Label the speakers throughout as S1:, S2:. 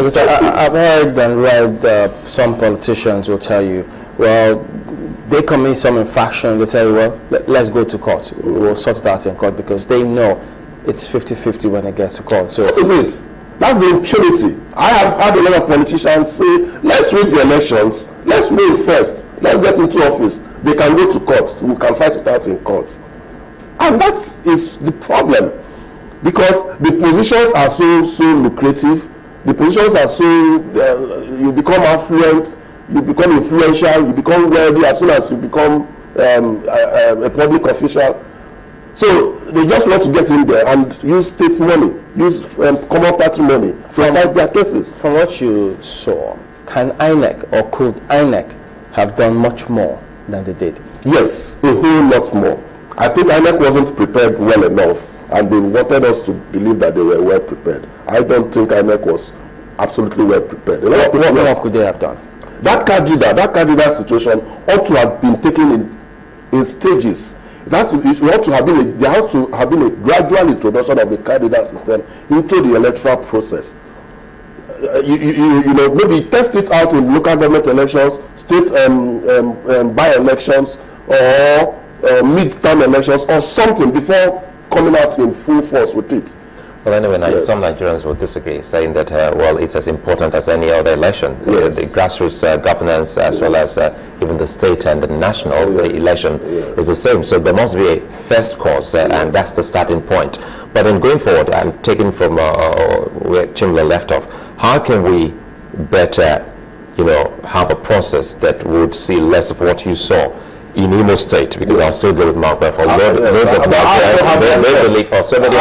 S1: Because I've heard and read some politicians will tell you, well, they commit some infraction, they tell you, well, let's go to court. We'll sort it out in court because they know it's 50-50 when it gets to court. So
S2: that is it. That's the impunity. I have had a lot of politicians say, let's rig the elections, let's win first, let's get into office. They can go to court, we can fight it out in court. And that is the problem. Because the positions are so lucrative, the positions are so, you become affluent, you become influential, you become wealthy as soon as you become a public official. So they just want to get in there and use state money, use common party money to fight their cases.
S1: From what you saw, can INEC or could INEC have done much more than they did?
S2: Yes, a whole lot more. I think INEC wasn't prepared well enough, and they wanted us to believe that they were well prepared. I don't think INEC was absolutely well prepared.
S1: What more could they have done?
S2: That card reader situation ought to have been taken in stages. There has to have been a gradual introduction of the card reader system into the electoral process. You know, maybe test it out in local government elections, state by-elections, or mid-term elections, or something before coming out in full force with it.
S3: Well, anyway, now some Nigerians will disagree, saying that, well, it's as important as any other election.
S2: Yes.
S3: The grassroots governance, as well as even the state and the national election is the same. So there must be a first cause, and that's the starting point. But in going forward, I'm taking from where Chimla left off, how can we better, you know, have a process that would see less of what you saw in Imo State? Because I'll still go with Mark for loads of they believe for somebody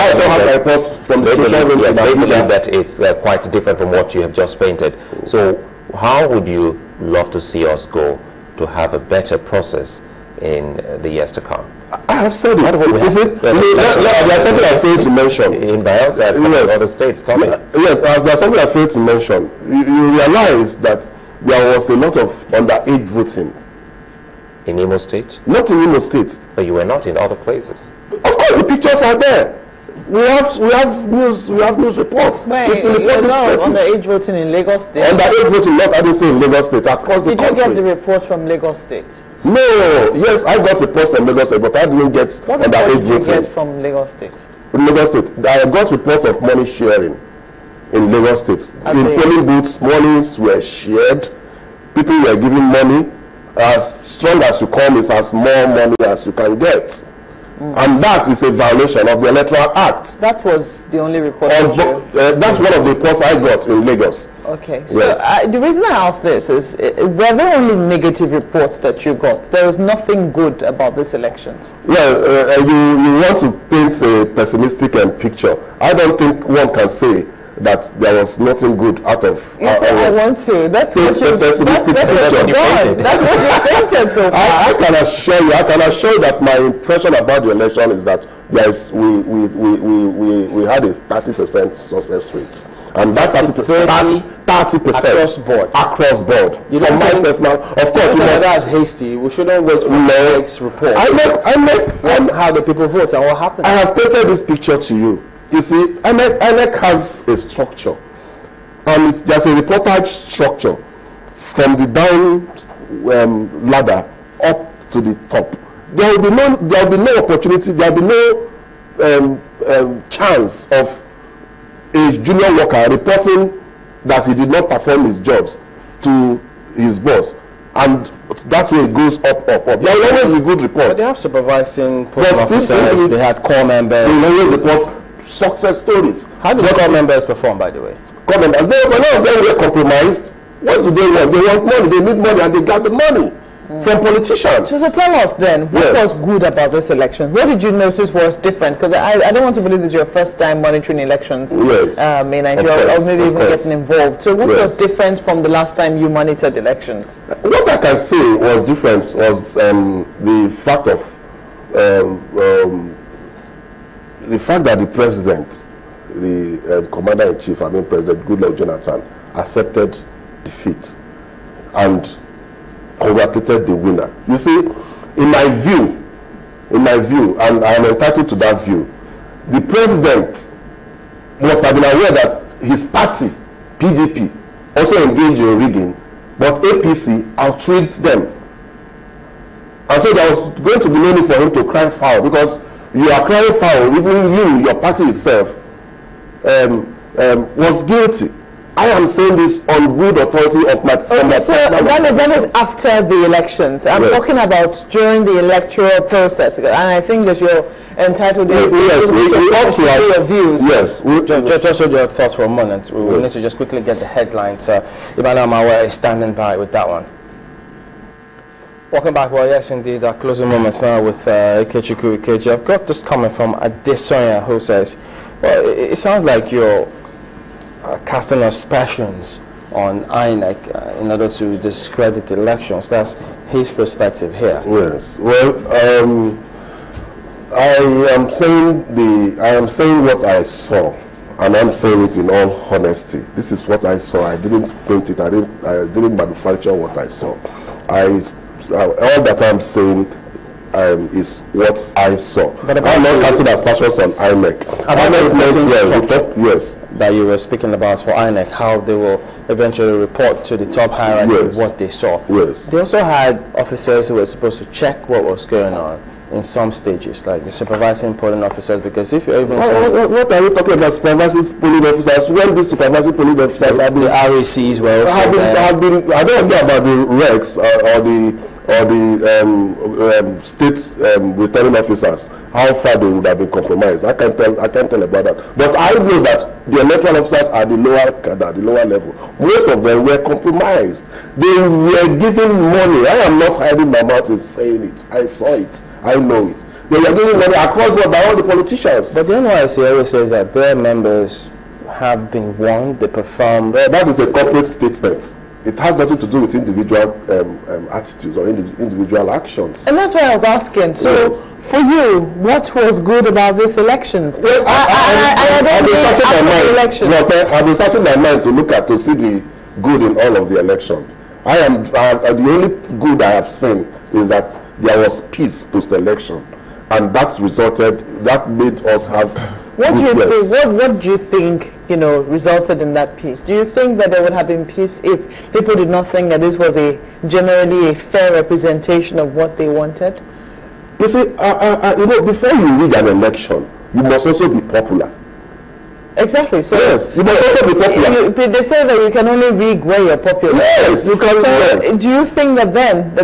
S3: they believe that it's quite different from what you have just painted. So how would you love to see us go to have a better process in the years to come?
S2: I have said it. There's something I failed to mention.
S3: In Bayelsa and other states coming.
S2: Yes, there's something I failed to mention. You realize that there was a lot of underage voting.
S3: In Imo State?
S2: Not in Imo State.
S3: But you were not in other places.
S2: Of course, the pictures are there. We have news reports.
S4: Wait,
S2: it's in the public spaces.
S4: Underage voting in Lagos State?
S2: Underage voting, not I didn't say in Lagos State, across the country.
S4: Did you get the report from Lagos State?
S2: No, yes, I got reports from Lagos State, but I didn't get underage voting.
S4: What did you get from Lagos State?
S2: In Lagos State, I got reports of money sharing in Lagos State. In polling booths, monies were shared. People were giving money. As strong as you come is as more money as you can get. And that is a violation of the Electoral Act.
S4: That was the only report.
S2: That's one of the reports I got in Lagos.
S4: Okay.
S2: Yes.
S4: So the reason I asked this is, were there only negative reports that you got? There was nothing good about these elections.
S2: Well, you want to paint a pessimistic picture. I don't think one can say that there was nothing good out of
S4: yes, I want to. That's what you That's what you painted so far.
S2: I can assure you that my impression about the election is that we had a 30% success rate. And that 30% across board.
S1: You
S2: from my personal, of course,
S1: that's hasty. We shouldn't wait for the next report. How the people vote and what happened.
S2: I have painted this picture to you. You see, INEC has a structure, and there's a reportage structure from the down ladder up to the top. There will be no opportunity. There will be no chance of a junior worker reporting that he did not perform his jobs to his boss, and that way it goes up. There will always be good reports.
S1: But they have supervising post officers. They had core members.
S2: They always report success stories.
S1: How did the core members perform, by the way?
S2: Core members, a lot of them were compromised. What do they want? They want money. They need money, and they got the money from politicians.
S4: So tell us then, what was good about this election? What did you notice was different? Because I don't want to believe this is your first time monitoring elections in Nigeria, or maybe even getting involved. So what was different from the last time you monitored elections?
S2: What I can say was different was the fact that the president, the commander-in-chief, President Goodluck Jonathan, accepted defeat and congratulated the winner. You see, in my view, and I am entitled to that view, the president must have been aware that his party PDP also engaged in rigging, but APC outrigged them. And so there was going to be no need for him to cry foul, because you are crying foul, even you, your party itself, was guilty. I am saying this on good authority of my...
S4: Okay, so that is after the elections. I'm talking about during the electoral process, and I think that you're entitled to your views.
S1: Yes, just hold your thoughts for a moment. We need to just quickly get the headlines. Ibana Mawa is standing by with that one. Welcome back. Well, yes, indeed, our closing moments now with Ikechukwu Ikeji. I've got this comment from Adesoya, who says, well, it sounds like you're casting aspersions on INEC in order to discredit elections. That's his perspective here.
S2: Yes. Well, I am saying what I saw, and I'm saying it in all honesty. This is what I saw. I didn't print it. I didn't manufacture what I saw. All that I'm saying is what I saw. But I'm not casting aspersions on INEC. Yes,
S1: that you were speaking about for INEC, how they will eventually report to the top hierarchy what they saw.
S2: Yes.
S1: They also had officers who were supposed to check what was going on in some stages, like the supervising polling officers, because if you're even saying...
S2: What are you talking about, supervising polling officers? When these supervising polling officers have been...
S1: The RACs were also
S2: have been, I don't know about the RECs or the state returning officers, how far they would have been compromised. I can't tell about that. But I know that the electoral officers are the lower level. Most of them were compromised. They were giving money. I am not hiding my mouth in saying it. I saw it. I know it. They were giving money across board by all the politicians.
S1: But the NYC always says that their members have been warned, they performed.
S2: That is a corporate statement. It has nothing to do with individual attitudes or individual actions.
S4: And that's why I was asking. So, for you, what was good about these elections? Well,
S2: I've been searching my mind to see the good in all of the election. The only good I have seen is that there was peace post-election, and that made us have.
S4: What do you think, resulted in that peace? Do you think that there would have been peace if people did not think that this was generally a fair representation of what they wanted?
S2: You see, before you rig an election, you must also be popular.
S4: Exactly. So
S2: yes, you must also be popular.
S4: They say that you can only rig where you're popular.
S2: Yes, you can.
S4: So do you think that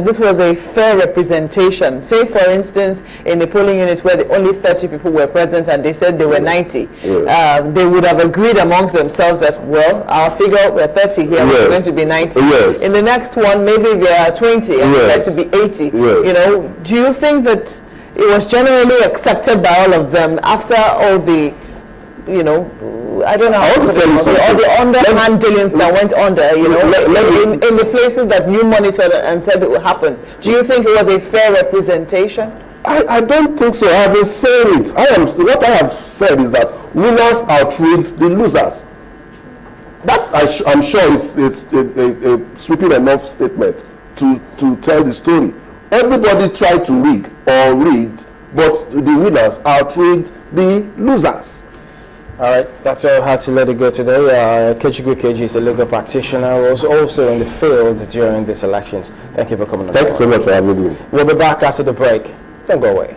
S4: this was a fair representation? Say, for instance, in the polling unit where only 30 people were present and they said they were 90, they would have agreed amongst themselves that, well, our figure, we're 30 here, we're going to be 90.
S2: Yes.
S4: In the next one, maybe there are 20 and we're going to be 80. Yes. Do you think that it was generally accepted by all of them after all the I don't know how to tell you something. All the underhand dealings that went under, in the places that you monitored and said it would happen. Do you think it was a fair representation?
S2: I don't think so. I have been saying it. What I have said is that winners outrigged the losers. That's, I'm sure, it's a sweeping enough statement to tell the story. Everybody tried to rig or rigged, but the winners outrigged the losers.
S1: All right, that's all I had to let it go today. Ikechukwu Ikeji is a legal practitioner, was also in the field during these elections. Thank you for coming on.
S2: Thank you so much for having me.
S1: We'll be back after the break. Don't go away.